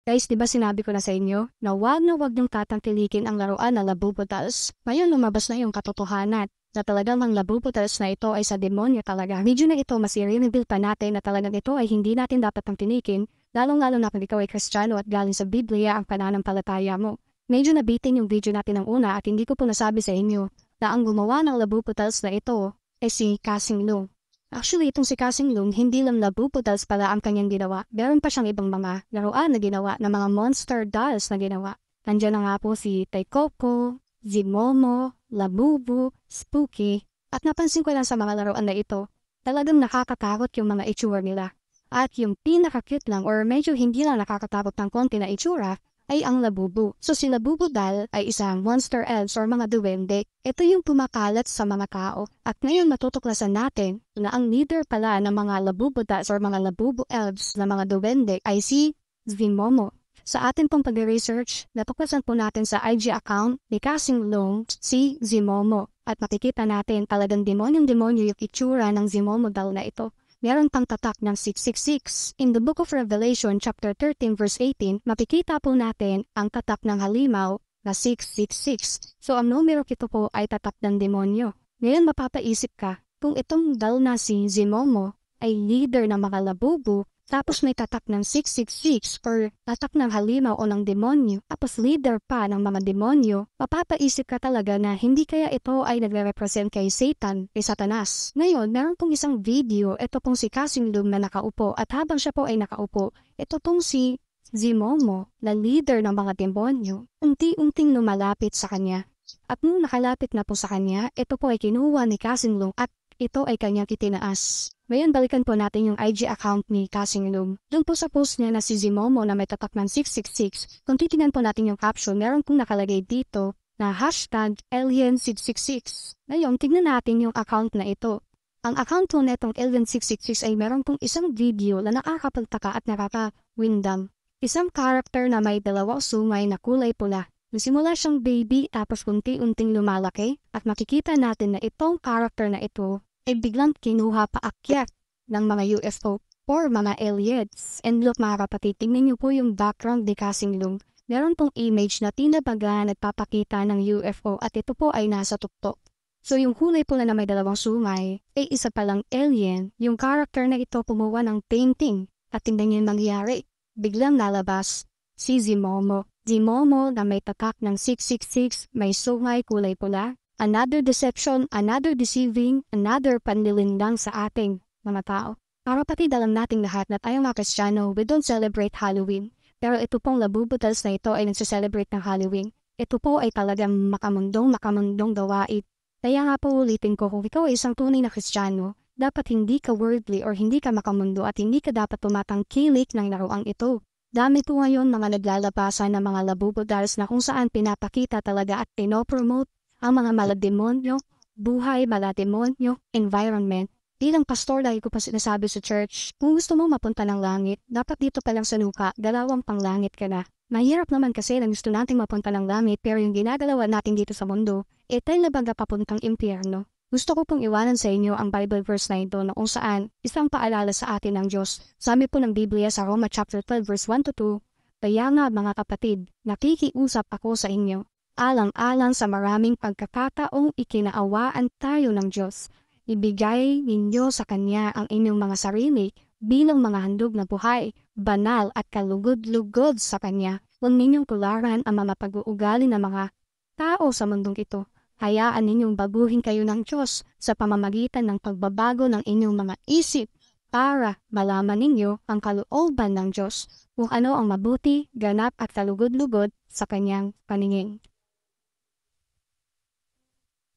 Guys, di ba sinabi ko na sa inyo na wag niyong tatangkilikin ang laruan na Labubu-Dolls? Ngayon lumabas na yung katotohanan na talagang ang Labubu-Dolls na ito ay sa demonyo talaga. Video na ito mas i-reveal pa natin na talagang ito ay hindi natin dapat tangkilikin, lalong-lalo na kung ikaw ay Kristiyano at galing sa Biblia ang pananampalataya mo. Medyo nabitin yung video natin ng una at hindi ko po nasabi sa inyo na ang gumawa ng Labubu-Dolls na ito ay si Kasing Lung. Actually, itong si Kasing Lung, hindi lang Labubu-Dolls pala ang kanyang ginawa. Meron pa siyang ibang mga laruan na ginawa, na mga monster dolls na ginawa. Nandiyan na nga po si Taikoko, Zimomo, Labubu, Spooky. At napansin ko lang sa mga laruan na ito, talagang nakakatakot yung mga itsura nila. At yung pinaka-cute lang or medyo hindi lang nakakatakot ng konti na itsura, ay ang Labubu. So si Labubu doll ay isang monster elves or mga duwende. Ito yung pumakalat sa mga tao. At ngayon matutuklasan natin na ang leader pala ng mga Labubu dolls or mga Labubu elves na mga duwende ay si Zimomo. Sa atin pong pag-research, natuklasan po natin sa IG account ni Kasing Lung si Zimomo. At makikita natin talagang demonyong-demonyo yung itsura ng Zimomo doll na ito. Meron pang tatak ng 666. In the Book of Revelation, chapter 13, verse 18, makikita po natin ang tatak ng halimaw na 666. So ang numero ito po ay tatak ng demonyo. Ngayon mapapaisip ka, kung itong doll na si Zimomo ay leader ng mga Labubu, tapos may tatak ng 666 or tatak ng halimaw o ng demonyo, tapos leader pa ng mga demonyo, mapapaisip ka talaga na hindi kaya ito ay nagre-represent kay Satan, kay Satanas. Ngayon, meron pong isang video, ito pong si Kasing Lung na nakaupo at habang siya po ay nakaupo, ito pong si Zimomo na leader ng mga demonyo, unti-unting lumalapit sa kanya. At nung nakalapit na po sa kanya, ito po ay kinuha ni Kasing Lung at ito ay kanyang itinaas. Ngayon balikan po natin yung IG account ni Kasing Lung. Doon po sa post niya na si Zimomo na may tatak ng 666, kung titingnan po natin yung caption, meron pong nakalagay dito na hashtag Alien666. Ngayon, tignan natin yung account na ito. Ang account po netong Alien666 ay meron pong isang video na nakakapagtaka at nakaka-windang. Isang character na may dalawang sungay na kulay pula. Nagsimula siyang baby tapos unti-unting lumalaki at makikita natin na itong character na ito ay biglang kinuha paakyat ng mga UFO or mga aliens. And look mga kapatid, tingnan niyo po yung background ni Kasing Lung. Meron pong image na tinabaga nagpapakita ng UFO at ito po ay nasa tuktok. So yung kulay pula na may dalawang sungay ay isa palang alien. Yung character na ito kumuha ng painting at tingnan niyo yung nangyari. Biglang lalabas si Zimomo. Zimomo na may tatak ng 666, may sungay kulay pula. Another deception, another deceiving, another panlilindang sa ating mga tao. Para pati dalam nating lahat na tayong mga Kristiyano, we don't celebrate Halloween. Pero ito pong Labubu-Dolls na ito ay nagse-celebrate ng Halloween. Ito po ay talagang makamundong gawain. Kaya nga po ulitin ko, kung ikaw ay isang tunay na Kristiyano, dapat hindi ka worldly or hindi ka makamundo at hindi ka dapat tumatangkilik ng laruang ito. Dami po ngayon mga naglalabasan ng mga Labubu-Dolls na kung saan pinapakita talaga at pinopromote ang mga malademonyo, buhay, malademonyo, environment. Bilang pastor, lagi ko pa sinasabi sa church, kung gusto mong mapunta ng langit, dapat dito pa lang sa lupa, dalawang panglangit ka na. Mahirap naman kasi na gusto nating mapunta ng langit pero yung ginagalawan natin dito sa mundo, tayo na baga papuntang impyerno. Gusto ko pong iwanan sa inyo ang Bible verse na ito na kung saan isang paalala sa atin ng Diyos. Sabi po ng Biblia sa Roma chapter 12 verse 1-2, kaya nga mga kapatid, nakikiusap ako sa inyo. Alang-alang sa maraming pagkakataong ikinaawaan tayo ng Diyos. Ibigay ninyo sa Kanya ang inyong mga sarili bilang mga handog na buhay, banal at kalugod-lugod sa Kanya. Huwag ninyong tularan ang mga pag-uugali ng mga tao sa mundong ito. Hayaan ninyong baguhin kayo ng Diyos sa pamamagitan ng pagbabago ng inyong mga isip para malaman ninyo ang kalooban ng Diyos kung ano ang mabuti, ganap at kalugod-lugod sa Kanyang paningin.